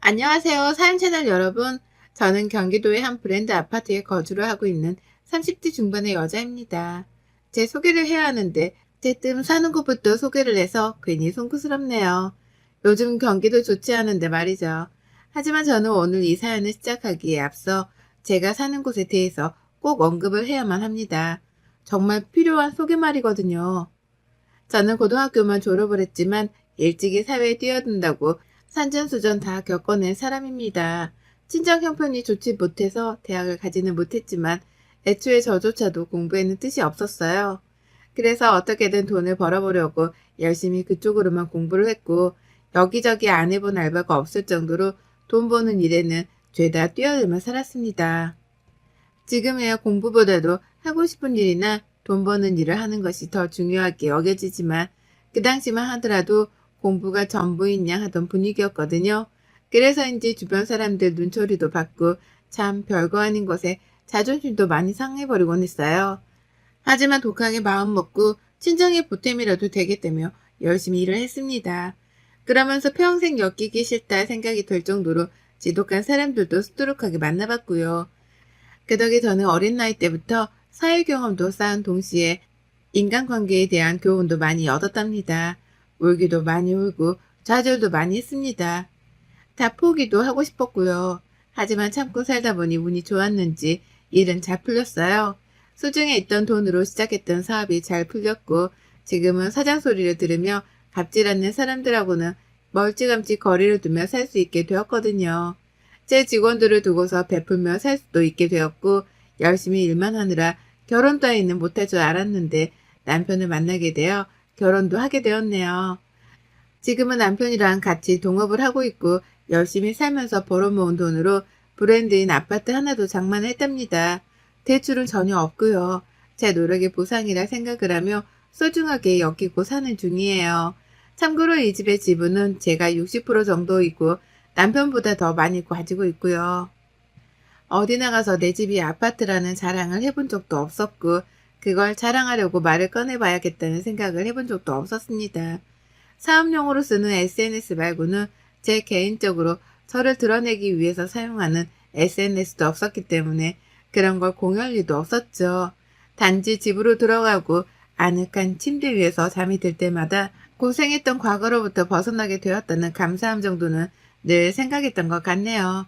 안녕하세요. 사연채널 여러분. 저는 경기도의 한 브랜드 아파트에 거주를 하고 있는 30대 중반의 여자입니다. 제 소개를 해야 하는데 어쨌든 사는 곳부터 소개를 해서 괜히 송구스럽네요. 요즘 경기도 좋지 않은데 말이죠. 하지만 저는 오늘 이 사연을 시작하기에 앞서 제가 사는 곳에 대해서 꼭 언급을 해야만 합니다. 정말 필요한 소개말이거든요. 저는 고등학교만 졸업을 했지만 일찍이 사회에 뛰어든다고 산전수전 다 겪어낸 사람입니다. 친정 형편이 좋지 못해서 대학을 가지는 못했지만 애초에 저조차도 공부에는 뜻이 없었어요. 그래서 어떻게든 돈을 벌어보려고 열심히 그쪽으로만 공부를 했고 여기저기 안 해본 알바가 없을 정도로 돈 버는 일에는 죄다 뛰어들만 살았습니다. 지금에야 공부보다도 하고 싶은 일이나 돈 버는 일을 하는 것이 더 중요하게 여겨지지만 그 당시만 하더라도 공부가 전부인 양 하던 분위기였거든요. 그래서인지 주변 사람들 눈초리도 받고 참 별거 아닌 것에 자존심도 많이 상해버리곤 했어요. 하지만 독하게 마음먹고 친정의 보탬이라도 되겠다며 열심히 일을 했습니다. 그러면서 평생 엮이기 싫다 생각이 들 정도로 지독한 사람들도 수두룩하게 만나봤고요. 그 덕에 저는 어린 나이 때부터 사회 경험도 쌓은 동시에 인간관계에 대한 교훈도 많이 얻었답니다. 울기도 많이 울고 좌절도 많이 했습니다. 다 포기도 하고 싶었고요. 하지만 참고 살다 보니 운이 좋았는지 일은 잘 풀렸어요. 수중에 있던 돈으로 시작했던 사업이 잘 풀렸고 지금은 사장 소리를 들으며 갑질 않는 사람들하고는 멀찌감치 거리를 두며 살 수 있게 되었거든요. 제 직원들을 두고서 베풀며 살 수도 있게 되었고 열심히 일만 하느라 결혼 따위는 못할 줄 알았는데 남편을 만나게 되어 결혼도 하게 되었네요. 지금은 남편이랑 같이 동업을 하고 있고 열심히 살면서 벌어모은 돈으로 브랜드인 아파트 하나도 장만을 했답니다. 대출은 전혀 없고요. 제 노력의 보상이라 생각을 하며 소중하게 여기고 사는 중이에요. 참고로 이 집의 지분은 제가 60% 정도이고 남편보다 더 많이 가지고 있고요. 어디 나가서 내 집이 아파트라는 자랑을 해본 적도 없었고 그걸 자랑하려고 말을 꺼내봐야겠다는 생각을 해본 적도 없었습니다. 사업용으로 쓰는 SNS 말고는 제 개인적으로 저를 드러내기 위해서 사용하는 SNS도 없었기 때문에 그런 걸 공유할 일도 없었죠. 단지 집으로 들어가고 아늑한 침대 위에서 잠이 들 때마다 고생했던 과거로부터 벗어나게 되었다는 감사함 정도는 늘 생각했던 것 같네요.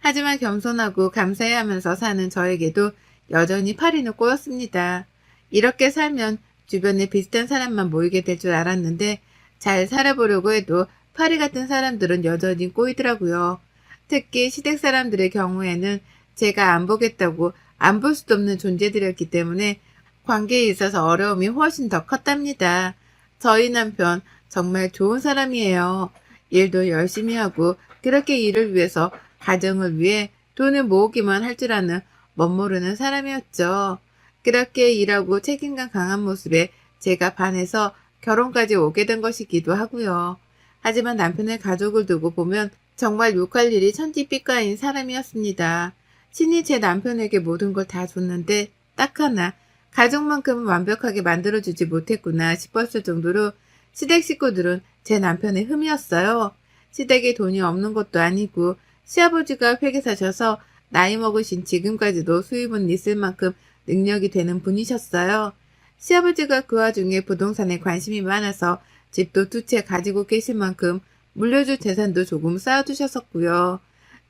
하지만 겸손하고 감사해하면서 사는 저에게도 여전히 파리는 꼬였습니다. 이렇게 살면 주변에 비슷한 사람만 모이게 될 줄 알았는데 잘 살아보려고 해도 파리 같은 사람들은 여전히 꼬이더라고요. 특히 시댁 사람들의 경우에는 제가 안 보겠다고 안 볼 수도 없는 존재들이었기 때문에 관계에 있어서 어려움이 훨씬 더 컸답니다. 저희 남편 정말 좋은 사람이에요. 일도 열심히 하고 그렇게 일을 위해서 가정을 위해 돈을 모으기만 할 줄 아는 멋모르는 사람이었죠. 그렇게 일하고 책임감 강한 모습에 제가 반해서 결혼까지 오게 된 것이기도 하고요. 하지만 남편의 가족을 두고 보면 정말 욕할 일이 천지빛가인 사람이었습니다. 신이 제 남편에게 모든 걸 다 줬는데 딱 하나 가족만큼은 완벽하게 만들어주지 못했구나 싶었을 정도로 시댁 식구들은 제 남편의 흠이었어요. 시댁에 돈이 없는 것도 아니고 시아버지가 회계사셔서 나이 먹으신 지금까지도 수입은 있을 만큼 능력이 되는 분이셨어요. 시아버지가 그 와중에 부동산에 관심이 많아서 집도 두 채 가지고 계실 만큼 물려줄 재산도 조금 쌓아두셨었고요.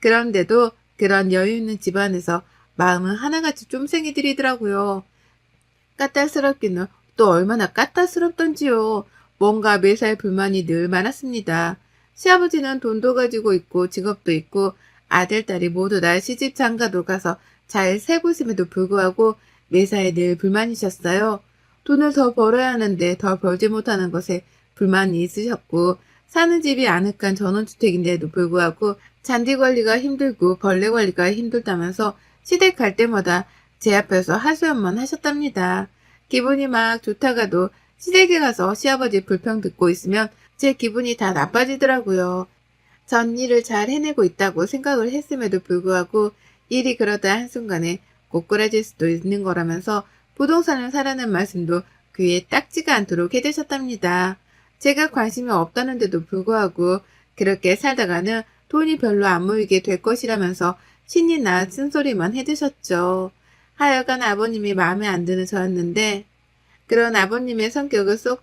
그런데도 그런 여유 있는 집안에서 마음은 하나같이 쫌생이들이더라고요. 까탈스럽기는 또 얼마나 까탈스럽던지요. 뭔가 매사에 불만이 늘 많았습니다. 시아버지는 돈도 가지고 있고 직업도 있고 아들, 딸이 모두 다 시집 장가도 가서 잘 살고 있음에도 불구하고 매사에 늘 불만이셨어요. 돈을 더 벌어야 하는데 더 벌지 못하는 것에 불만이 있으셨고 사는 집이 아늑한 전원주택인데도 불구하고 잔디 관리가 힘들고 벌레 관리가 힘들다면서 시댁 갈 때마다 제 앞에서 하소연만 하셨답니다. 기분이 막 좋다가도 시댁에 가서 시아버지 불평 듣고 있으면 제 기분이 다 나빠지더라고요. 전 일을 잘 해내고 있다고 생각을 했음에도 불구하고 일이 그러다 한순간에 꼬꾸라질 수도 있는 거라면서 부동산을 사라는 말씀도 귀에 딱지가 않도록 해대셨답니다. 제가 관심이 없다는데도 불구하고 그렇게 살다가는 돈이 별로 안 모이게 될 것이라면서 신이 나 쓴소리만 해주셨죠. 하여간 아버님이 마음에 안 드는 저였는데 그런 아버님의 성격을 쏙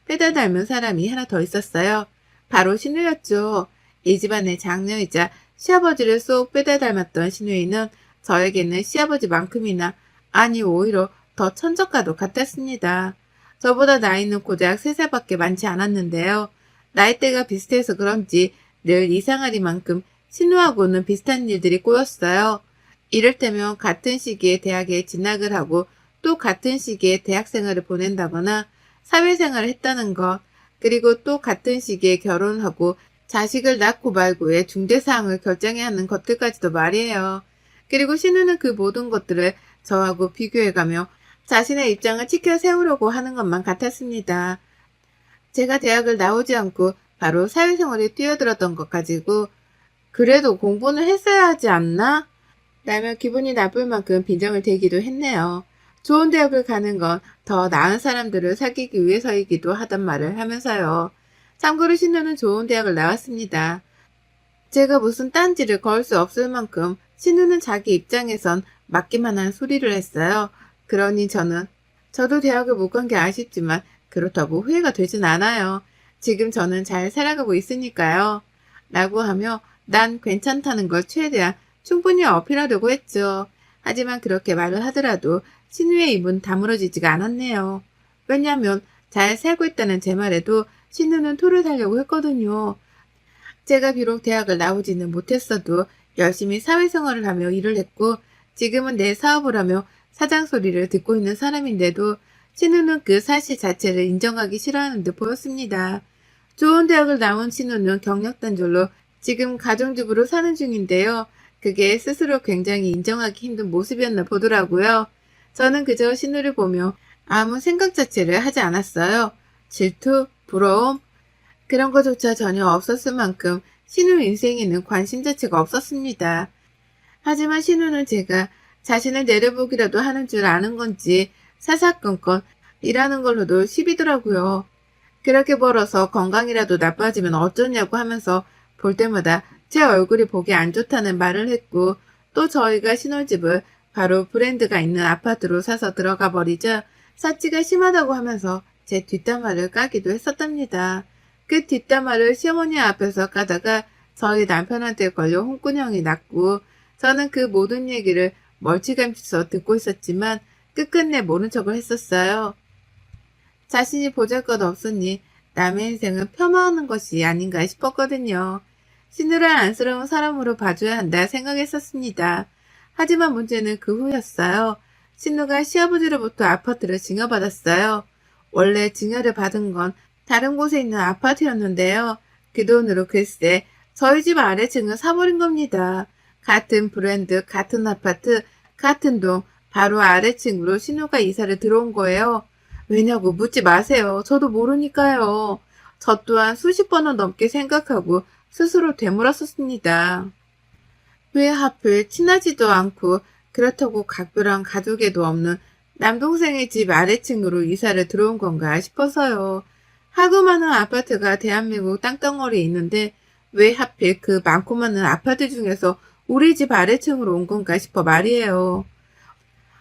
빼다 닮은 사람이 하나 더 있었어요. 바로 신우였죠. 이 집안의 장녀이자 시아버지를 쏙 빼다 닮았던 신우이는 저에게는 시아버지만큼이나 아니 오히려 더 천적과도 같았습니다. 저보다 나이는 고작 3살밖에 많지 않았는데요. 나이대가 비슷해서 그런지 늘 이상하리만큼 신우하고는 비슷한 일들이 꼬였어요. 이를테면 같은 시기에 대학에 진학을 하고 또 같은 시기에 대학생활을 보낸다거나 사회생활을 했다는 것, 그리고 또 같은 시기에 결혼하고 자식을 낳고 말고의 중대사항을 결정해야 하는 것들까지도 말이에요. 그리고 신우는 그 모든 것들을 저하고 비교해가며 자신의 입장을 지켜 세우려고 하는 것만 같았습니다. 제가 대학을 나오지 않고 바로 사회생활에 뛰어들었던 것 가지고 그래도 공부는 했어야 하지 않나? 라며 기분이 나쁠 만큼 빈정을 대기도 했네요. 좋은 대학을 가는 건 더 나은 사람들을 사귀기 위해서이기도 하단 말을 하면서요. 참고로 신우는 좋은 대학을 나왔습니다. 제가 무슨 딴지를 걸 수 없을 만큼 신우는 자기 입장에선 맞기만 한 소리를 했어요. 그러니 저도 대학을 못 간 게 아쉽지만 그렇다고 후회가 되진 않아요. 지금 저는 잘 살아가고 있으니까요. 라고 하며 난 괜찮다는 걸 최대한 충분히 어필하려고 했죠. 하지만 그렇게 말을 하더라도 신우의 입은 다물어지지가 않았네요. 왜냐하면 잘 살고 있다는 제 말에도 신우는 토를 살려고 했거든요. 제가 비록 대학을 나오지는 못했어도 열심히 사회생활을 하며 일을 했고 지금은 내 사업을 하며 사장 소리를 듣고 있는 사람인데도 신우는 그 사실 자체를 인정하기 싫어하는 듯 보였습니다. 좋은 대학을 나온 신우는 경력단절로 지금 가정주부로 사는 중인데요. 그게 스스로 굉장히 인정하기 힘든 모습이었나 보더라고요. 저는 그저 신우를 보며 아무 생각 자체를 하지 않았어요. 질투, 부러움, 그런 것조차 전혀 없었을 만큼 신우 인생에는 관심 자체가 없었습니다. 하지만 신우는 제가 자신을 내려보기라도 하는 줄 아는 건지 사사건건 일하는 걸로도 시비더라고요. 그렇게 벌어서 건강이라도 나빠지면 어쩌냐고 하면서 볼 때마다 제 얼굴이 보기 안 좋다는 말을 했고 또 저희가 신혼집을 바로 브랜드가 있는 아파트로 사서 들어가 버리자 사치가 심하다고 하면서 제 뒷담화를 까기도 했었답니다. 그 뒷담화를 시어머니 앞에서 까다가 저희 남편한테 걸려 홍군형이 났고 저는 그 모든 얘기를 멀찌감치서 듣고 있었지만 끝끝내 모른 척을 했었어요. 자신이 보잘것없으니 남의 인생을 폄하하는 것이 아닌가 싶었거든요. 신우를 안쓰러운 사람으로 봐줘야 한다 생각했었습니다. 하지만 문제는 그 후였어요. 신우가 시아버지로부터 아파트를 증여받았어요. 원래 증여를 받은 건 다른 곳에 있는 아파트였는데요. 그 돈으로 글쎄 저희 집 아래층을 사버린 겁니다. 같은 브랜드, 같은 아파트, 같은 동 바로 아래층으로 신우가 이사를 들어온 거예요. 왜냐고 묻지 마세요. 저도 모르니까요. 저 또한 수십 번은 넘게 생각하고 스스로 되물었었습니다. 왜 하필 친하지도 않고 그렇다고 각별한 가족에도 없는 남동생의 집 아래층으로 이사를 들어온 건가 싶어서요. 하고 많은 아파트가 대한민국 땅덩어리에 있는데 왜 하필 그 많고 많은 아파트 중에서 우리 집 아래층으로 온 건가 싶어 말이에요.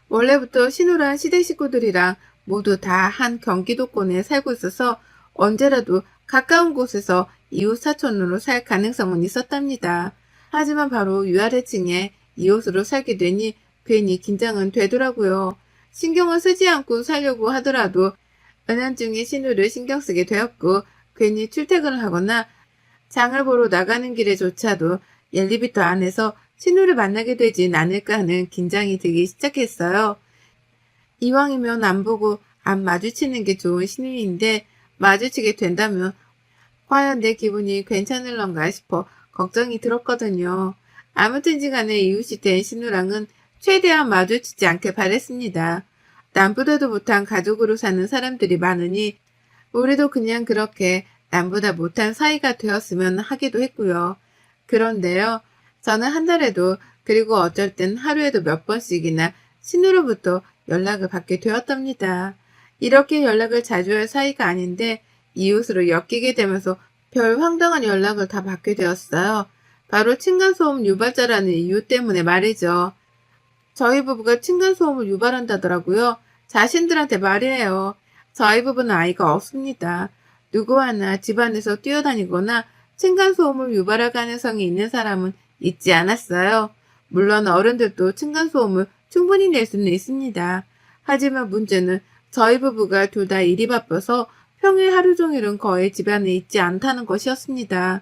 원래부터 신우란 시댁 식구들이랑 모두 다 한 경기도권에 살고 있어서 언제라도 가까운 곳에서 이웃 사촌으로 살 가능성은 있었답니다. 하지만 바로 위아래층에 이웃으로 살게 되니 괜히 긴장은 되더라고요. 신경을 쓰지 않고 살려고 하더라도 은연중에 신우를 신경 쓰게 되었고 괜히 출퇴근을 하거나 장을 보러 나가는 길에조차도 엘리베이터 안에서 신우를 만나게 되진 않을까 하는 긴장이 들기 시작했어요. 이왕이면 안 보고 안 마주치는 게 좋은 신우인데 마주치게 된다면 과연 내 기분이 괜찮을런가 싶어 걱정이 들었거든요. 아무튼지 간에 이웃이 된 신우랑은 최대한 마주치지 않게 바랬습니다. 남보다도 못한 가족으로 사는 사람들이 많으니 우리도 그냥 그렇게 남보다 못한 사이가 되었으면 하기도 했고요. 그런데요. 저는 한 달에도 그리고 어쩔 땐 하루에도 몇 번씩이나 신우로부터 연락을 받게 되었답니다. 이렇게 연락을 자주 할 사이가 아닌데 이웃으로 엮이게 되면서 별 황당한 연락을 다 받게 되었어요. 바로 층간소음 유발자라는 이유 때문에 말이죠. 저희 부부가 층간소음을 유발한다더라고요. 자신들한테 말이에요. 저희 부부는 아이가 없습니다. 누구 하나 집안에서 뛰어다니거나 층간소음을 유발할 가능성이 있는 사람은 있지 않았어요. 물론 어른들도 층간소음을 충분히 낼 수는 있습니다. 하지만 문제는 저희 부부가 둘 다 일이 바빠서 평일 하루 종일은 거의 집안에 있지 않다는 것이었습니다.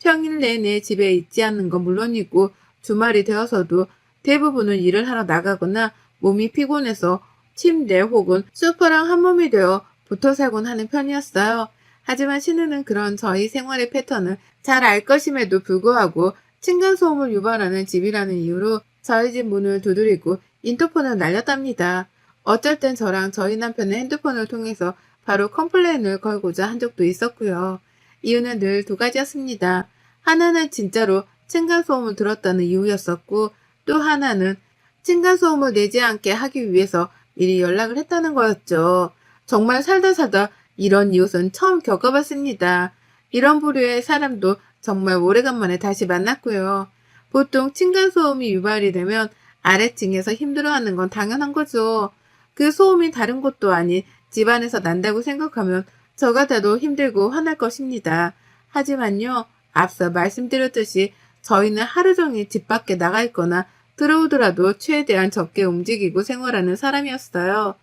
평일 내내 집에 있지 않는 건 물론이고 주말이 되어서도 대부분은 일을 하러 나가거나 몸이 피곤해서 침대 혹은 소파랑 한몸이 되어 붙어 살곤 하는 편이었어요. 하지만 신우는 그런 저희 생활의 패턴을 잘 알 것임에도 불구하고 층간소음을 유발하는 집이라는 이유로 저희 집 문을 두드리고 인터폰을 날렸답니다. 어쩔 땐 저랑 저희 남편의 핸드폰을 통해서 바로 컴플레인을 걸고자 한 적도 있었고요. 이유는 늘 두 가지였습니다. 하나는 진짜로 층간소음을 들었다는 이유였었고 또 하나는 층간소음을 내지 않게 하기 위해서 미리 연락을 했다는 거였죠. 정말 살다 이런 이웃은 처음 겪어봤습니다. 이런 부류의 사람도 정말 오래간만에 다시 만났고요. 보통 층간소음이 유발이 되면 아래층에서 힘들어하는 건 당연한 거죠. 그 소음이 다른 곳도 아닌 집안에서 난다고 생각하면 저 같아도 힘들고 화날 것입니다. 하지만요, 앞서 말씀드렸듯이 저희는 하루 종일 집 밖에 나가 있거나 들어오더라도 최대한 적게 움직이고 생활하는 사람이었어요.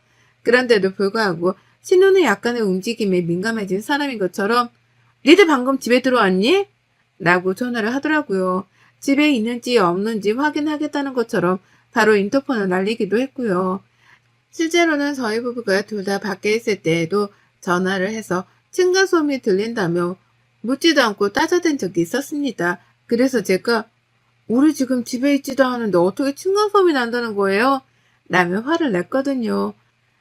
그런데도 불구하고 신우는 약간의 움직임에 민감해진 사람인 것처럼 니들 방금 집에 들어왔니? 라고 전화를 하더라고요. 집에 있는지 없는지 확인하겠다는 것처럼 바로 인터폰을 날리기도 했고요. 실제로는 저희 부부가 둘 다 밖에 있을 때에도 전화를 해서 층간소음이 들린다며 묻지도 않고 따져댄 적이 있었습니다. 그래서 제가 우리 지금 집에 있지도 않은데 어떻게 층간소음이 난다는 거예요? 라며 화를 냈거든요.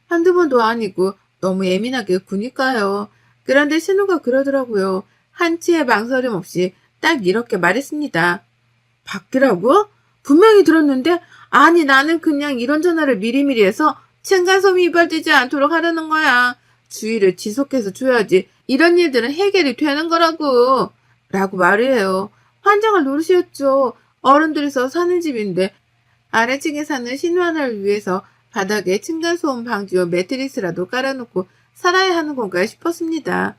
한두 번도 아니고 너무 예민하게 구니까요. 그런데 신우가 그러더라고요. 한치의 망설임 없이 딱 이렇게 말했습니다. 밖이라고? 분명히 들었는데 아니 나는 그냥 이런 전화를 미리미리 해서 층간소음이 유발되지 않도록 하려는 거야. 주의를 지속해서 줘야지 이런 일들은 해결이 되는 거라고. 라고 말이에요. 환장할 노릇이었죠. 어른들이서 사는 집인데 아래층에 사는 신우 하나를 위해서 바닥에 층간소음 방지용 매트리스라도 깔아놓고 살아야 하는 건가 싶었습니다.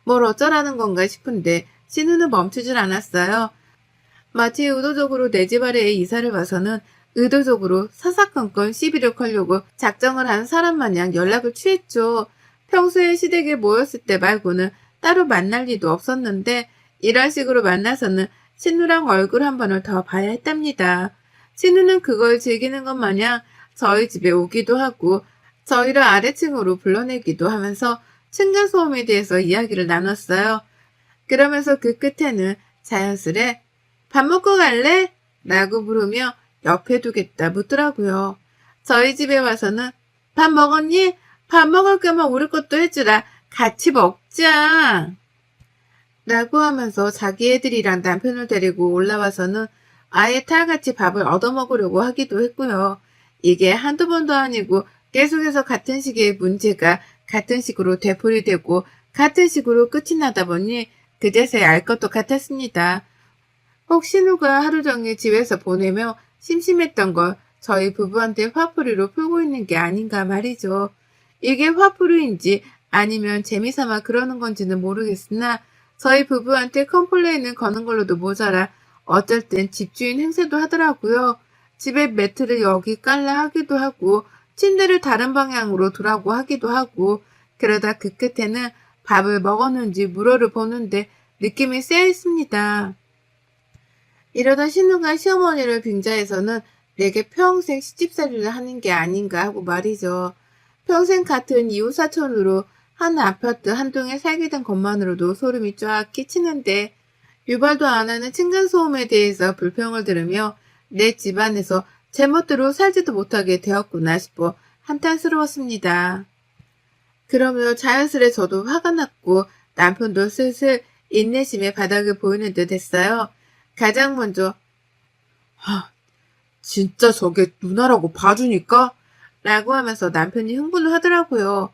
뭘 어쩌라는 건가 싶은데 신우는 멈추질 않았어요. 마치 의도적으로 내 집 아래에 이사를 와서는 의도적으로 사사건건 시비를 걸려고 작정을 한 사람 마냥 연락을 취했죠. 평소에 시댁에 모였을 때 말고는 따로 만날 리도 없었는데 이런 식으로 만나서는 신우랑 얼굴 한 번을 더 봐야 했답니다. 신우는 그걸 즐기는 것 마냥 저희 집에 오기도 하고 저희를 아래층으로 불러내기도 하면서 층간소음에 대해서 이야기를 나눴어요. 그러면서 그 끝에는 자연스레 밥 먹고 갈래? 라고 부르며 옆에 두겠다 묻더라고요. 저희 집에 와서는 밥 먹었니? 밥 먹을 거면 우리 것도 해주라. 같이 먹자. 라고 하면서 자기 애들이랑 남편을 데리고 올라와서는 아예 탈같이 밥을 얻어먹으려고 하기도 했고요. 이게 한두 번도 아니고 계속해서 같은 시기의 문제가 같은 식으로 되풀이되고 같은 식으로 끝이 나다 보니 그제서야 알 것도 같았습니다. 혹 신우가 하루 종일 집에서 보내며 심심했던 걸 저희 부부한테 화풀이로 풀고 있는 게 아닌가 말이죠. 이게 화풀이인지 아니면 재미삼아 그러는 건지는 모르겠으나 저희 부부한테 컴플레인을 거는 걸로도 모자라 어쩔 땐 집주인 행세도 하더라고요. 집에 매트를 여기 깔라 하기도 하고 침대를 다른 방향으로 두라고 하기도 하고 그러다 그 끝에는 밥을 먹었는지 물어를 보는데 느낌이 쎄했습니다. 이러다 신우가 시어머니를 빙자해서는 내게 평생 시집살이를 하는 게 아닌가 하고 말이죠. 평생 같은 이웃사촌으로 한 아파트 한 동에 살게 된 것만으로도 소름이 쫙 끼치는데 유발도 안 하는 층간소음에 대해서 불평을 들으며 내 집안에서 제멋대로 살지도 못하게 되었구나 싶어 한탄스러웠습니다. 그러며 자연스레 저도 화가 났고 남편도 슬슬 인내심의 바닥을 보이는 듯 했어요. 가장 먼저 진짜 저게 누나라고 봐주니까? 라고 하면서 남편이 흥분을 하더라고요.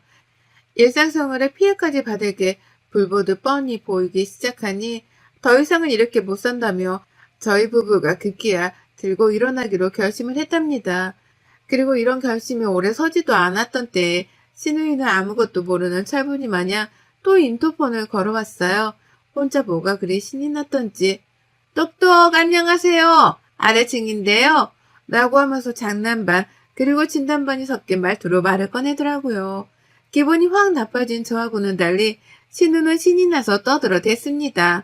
일상생활에 피해까지 바닥에 불보듯 뻔히 보이기 시작하니 더 이상은 이렇게 못 산다며 저희 부부가 급기야 들고 일어나기로 결심을 했답니다. 그리고 이런 결심이 오래 서지도 않았던 때에 신우이는 아무것도 모르는 철분이 마냥 또 인터폰을 걸어왔어요. 혼자 뭐가 그리 신이 났던지 똑똑 안녕하세요. 아래층인데요. 라고 하면서 장난 반 그리고 진담 반이 섞인 말투로 말을 꺼내더라고요. 기분이 확 나빠진 저하고는 달리 신우는 신이 나서 떠들어댔습니다.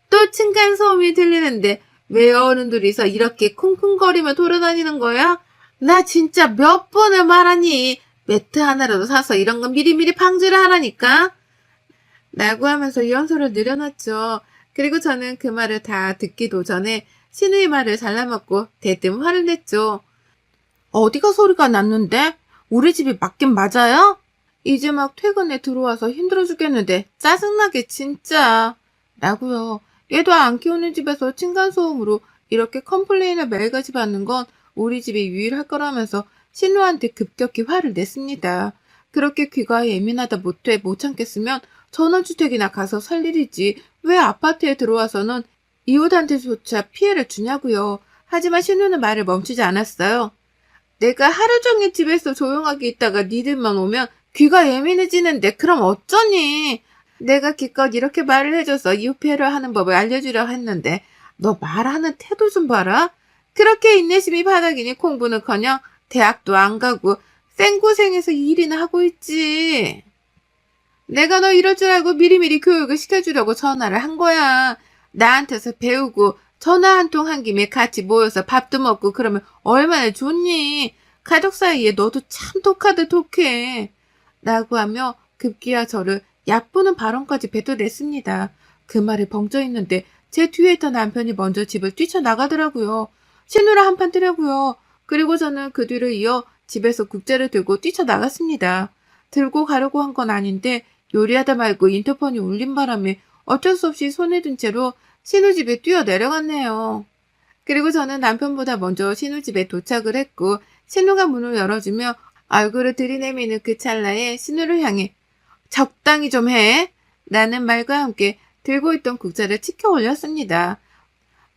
또 층간소음이 들리는데 왜 어른들이서 이렇게 쿵쿵거리며 돌아다니는 거야? 나 진짜 몇 번을 말하니 매트 하나라도 사서 이런 건 미리미리 방지를 하라니까? 라고 하면서 연소를 늘여놨죠. 그리고 저는 그 말을 다 듣기도 전에 신우의 말을 잘라먹고 대뜸 화를 냈죠. 어디가 소리가 났는데? 우리 집이 맞긴 맞아요? 이제 막 퇴근에 들어와서 힘들어 죽겠는데 짜증나게 진짜. 라고요. 얘도 안 키우는 집에서 층간소음으로 이렇게 컴플레인을 매일같이 받는 건 우리 집이 유일할 거라면서 신우한테 급격히 화를 냈습니다. 그렇게 귀가 예민하다 못해 못 참겠으면 전원주택이나 가서 살 일이지 왜 아파트에 들어와서는 이웃한테조차 피해를 주냐고요. 하지만 신우는 말을 멈추지 않았어요. 내가 하루 종일 집에서 조용하게 있다가 니들만 오면 귀가 예민해지는데 그럼 어쩌니? 내가 기껏 이렇게 말을 해줘서 이웃 피해를 하는 법을 알려주려고 했는데 너 말하는 태도 좀 봐라. 그렇게 인내심이 바닥이니 공부는커녕 대학도 안 가고 생고생해서 일이나 하고 있지. 내가 너 이럴 줄 알고 미리미리 교육을 시켜주려고 전화를 한 거야. 나한테서 배우고 전화 한 통 한 김에 같이 모여서 밥도 먹고 그러면 얼마나 좋니? 가족 사이에 너도 참 독하다 독해. 라고 하며 급기야 저를 얕보는 발언까지 뱉어냈습니다. 그 말에 벙쪄 있는데 제 뒤에 있던 남편이 먼저 집을 뛰쳐나가더라고요. 신우를 한판 뜨려고요. 그리고 저는 그 뒤를 이어 집에서 국자를 들고 뛰쳐나갔습니다. 들고 가려고 한 건 아닌데 요리하다 말고 인터폰이 울린 바람에 어쩔 수 없이 손에 든 채로 신우 집에 뛰어내려갔네요. 그리고 저는 남편보다 먼저 신우 집에 도착을 했고 신우가 문을 열어주며 얼굴을 들이내미는 그 찰나에 신우를 향해 적당히 좀 해! 라는 말과 함께 들고 있던 국자를 치켜 올렸습니다.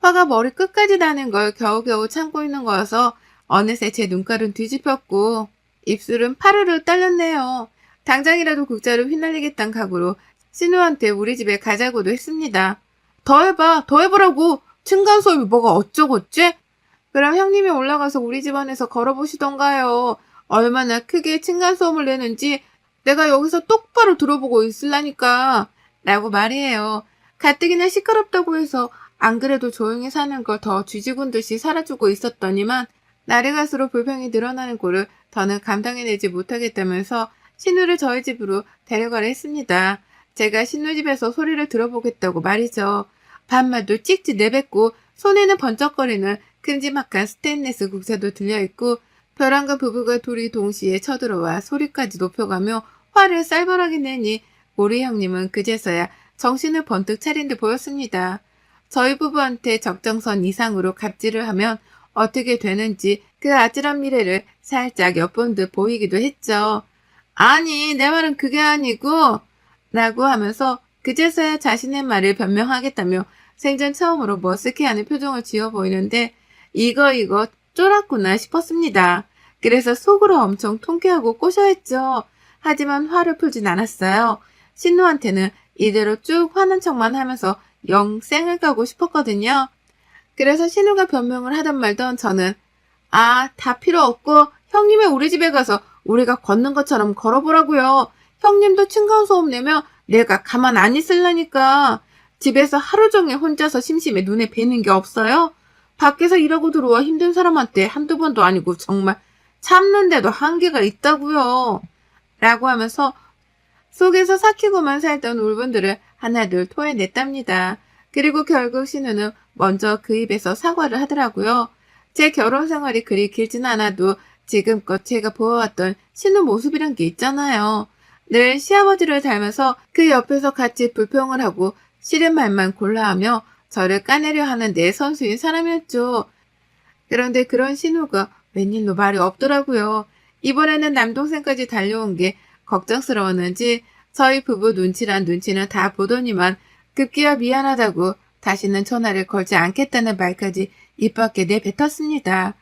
화가 머리 끝까지 나는 걸 겨우겨우 참고 있는 거여서 어느새 제 눈깔은 뒤집혔고 입술은 파르르 떨렸네요. 당장이라도 국자를 휘날리겠다는 각오로 신우한테 우리 집에 가자고도 했습니다. 더 해봐, 더 해보라고. 층간소음이 뭐가 어쩌고째? 그럼 형님이 올라가서 우리 집 안에서 걸어보시던가요. 얼마나 크게 층간소음을 내는지 내가 여기서 똑바로 들어보고 있으려니까. 라고 말이에요. 가뜩이나 시끄럽다고 해서 안 그래도 조용히 사는 걸 더 쥐지군 듯이 살아주고 있었더니만 날이 갈수록 불평이 늘어나는 꼴을 더는 감당해내지 못하겠다면서 신우를 저희 집으로 데려가려 했습니다. 제가 신우 집에서 소리를 들어보겠다고 말이죠. 반말도 찍찍 내뱉고 손에는 번쩍거리는 큼지막한 스테인리스 국자도 들려있고 벼랑과 부부가 둘이 동시에 쳐들어와 소리까지 높여가며 화를 쌀벌하게 내니 우리 형님은 그제서야 정신을 번뜩 차린 듯 보였습니다. 저희 부부한테 적정선 이상으로 갑질을 하면 어떻게 되는지 그 아찔한 미래를 살짝 엿본 듯 보이기도 했죠. 아니, 내 말은 그게 아니고 라고 하면서 그제서야 자신의 말을 변명하겠다며 생전 처음으로 머쓱해하는 표정을 지어 보이는데 이거 쫄았구나 싶었습니다. 그래서 속으로 엄청 통쾌하고 꼬셔했죠. 하지만 화를 풀진 않았어요. 신우한테는 이대로 쭉 화난 척만 하면서 영 쌩을 까고 싶었거든요. 그래서 신우가 변명을 하던 말던 저는 다 필요 없고 형님의 우리 집에 가서 우리가 걷는 것처럼 걸어보라고요. 형님도 층간소음 내면 내가 가만 안 있을라니까. 집에서 하루 종일 혼자서 심심해 눈에 뵈는 게 없어요? 밖에서 일하고 들어와 힘든 사람한테 한두 번도 아니고 정말 참는데도 한계가 있다고요. 라고 하면서 속에서 삭히고만 살던 울분들을 하나둘 토해냈답니다. 그리고 결국 신우는 먼저 그 입에서 사과를 하더라고요. 제 결혼 생활이 그리 길진 않아도 지금껏 제가 보아왔던 신우 모습이란 게 있잖아요. 늘 시아버지를 닮아서 그 옆에서 같이 불평을 하고 싫은 말만 골라하며 저를 까내려 하는 내 선수인 사람이었죠. 그런데 그런 신우가 웬일로 말이 없더라고요. 이번에는 남동생까지 달려온 게 걱정스러웠는지 저희 부부 눈치란 눈치는 다 보더니만 급기야 미안하다고 다시는 전화를 걸지 않겠다는 말까지 입 밖에 내뱉었습니다.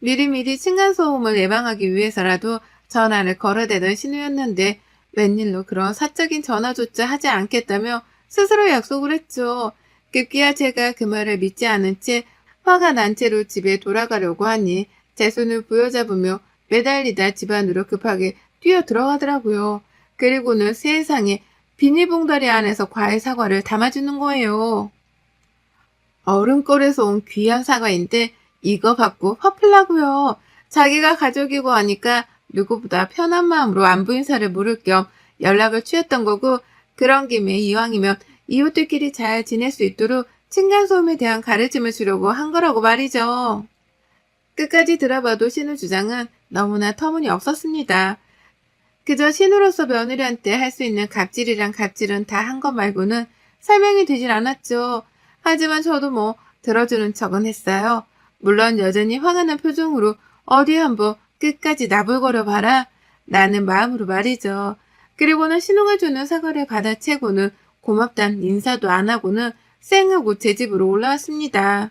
미리미리 층간소음을 예방하기 위해서라도 전화를 걸어대던 신우였는데 웬일로 그런 사적인 전화조차 하지 않겠다며 스스로 약속을 했죠. 급기야 제가 그 말을 믿지 않은 채 화가 난 채로 집에 돌아가려고 하니 제 손을 부여잡으며 매달리다 집 안으로 급하게 뛰어 들어가더라고요. 그리고는 세상에 비닐봉다리 안에서 과일 사과를 담아주는 거예요. 얼음골에서 온 귀한 사과인데 이거 받고 화풀라고요. 자기가 가족이고 하니까 누구보다 편한 마음으로 안부 인사를 물을 겸 연락을 취했던 거고, 그런 김에 이왕이면 이웃들끼리 잘 지낼 수 있도록 층간소음에 대한 가르침을 주려고 한 거라고 말이죠. 끝까지 들어봐도 신우 주장은 너무나 터무니없었습니다. 그저 신우로서 며느리한테 할 수 있는 갑질이란 갑질은 다 한 것 말고는 설명이 되질 않았죠. 하지만 저도 뭐 들어주는 척은 했어요. 물론 여전히 화가 난 표정으로 어디 한번 끝까지 나불거려 봐라 라는 마음으로 말이죠. 그리고는 신우가 주는 사과를 받아채고는 고맙단 인사도 안 하고는 쌩하고 제 집으로 올라왔습니다.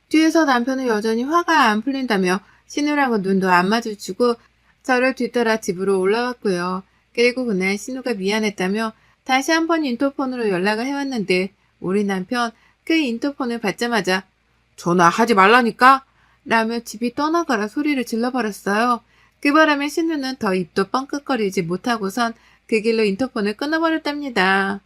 뒤에서 남편은 여전히 화가 안 풀린다며 신우랑은 눈도 안 마주치고 저를 뒤따라 집으로 올라왔고요. 그리고 그날 신우가 미안했다며 다시 한번 인터폰으로 연락을 해왔는데 우리 남편 그 인터폰을 받자마자 전화하지 말라니까 라며 집이 떠나가라 소리를 질러버렸어요. 그 바람에 신우는 더 입도 뻥끗거리지 못하고선 그 길로 인터폰을 끊어버렸답니다.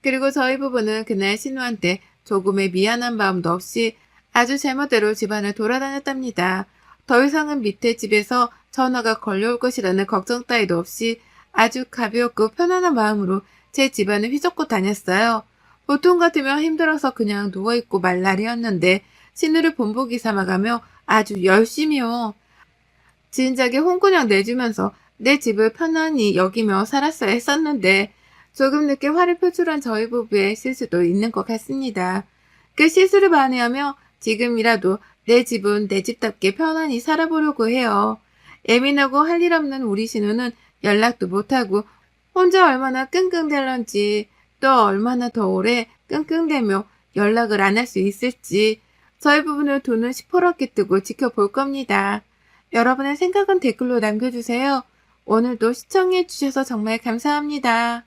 그리고 저희 부부는 그날 신우한테 조금의 미안한 마음도 없이 아주 제멋대로 집안을 돌아다녔답니다. 더 이상은 밑에 집에서 전화가 걸려올 것이라는 걱정 따위도 없이 아주 가볍고 편안한 마음으로 제 집안을 휘젓고 다녔어요. 보통 같으면 힘들어서 그냥 누워있고 말 날이었는데 신우를 본보기 삼아가며 아주 열심히요. 진작에 홍군형 내주면서 내 집을 편안히 여기며 살았어야 했었는데 조금 늦게 화를 표출한 저희 부부의 실수도 있는 것 같습니다. 그 실수를 만회하며 지금이라도 내 집은 내 집답게 편안히 살아보려고 해요. 예민하고 할 일 없는 우리 신우는 연락도 못하고 혼자 얼마나 끙끙댈런지, 또 얼마나 더 오래 끙끙대며 연락을 안 할 수 있을지 저희 부부는 돈을 시퍼렇게 뜨고 지켜볼 겁니다. 여러분의 생각은 댓글로 남겨주세요. 오늘도 시청해주셔서 정말 감사합니다.